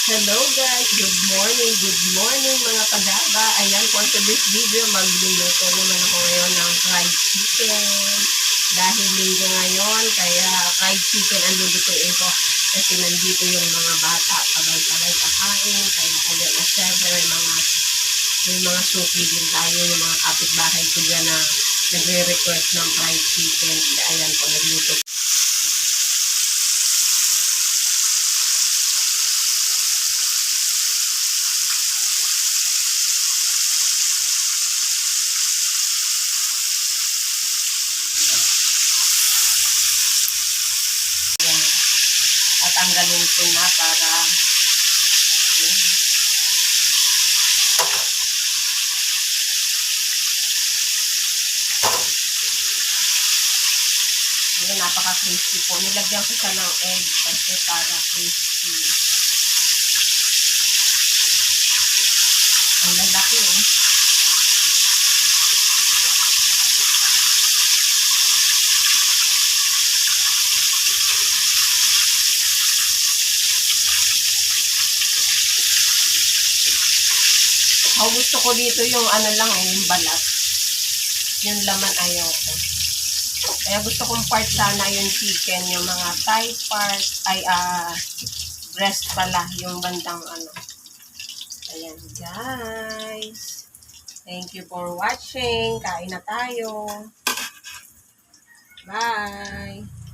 Hello guys, good morning mga pagaba. Ayan, for today's video, magluluto naman ako ngayon ng fried chicken. Dahil linggo ngayon, kaya fried chicken ang lulutuin ko. Kasi nandito yung mga bata, sabay-sabay kakain. Kaya ayan, at syempre may mga suki din tayo, yung mga kapitbahay ko dyan na nagre-request ng fried chicken. Kaya ayan po, nagluto. Tatanggalin ko na para yun. Ayan, napaka-crispy po. Nilagyan ko siya ng egg kasi para crispy. Ang lalaki oh. Ang gusto ko dito yung ano lang yung balat. Yung laman ayoko. Kaya gusto kong part sana yung chicken, yung mga thigh part, breast pala, yung bandang ano. Ayan guys. Thank you for watching. Kain na tayo. Bye!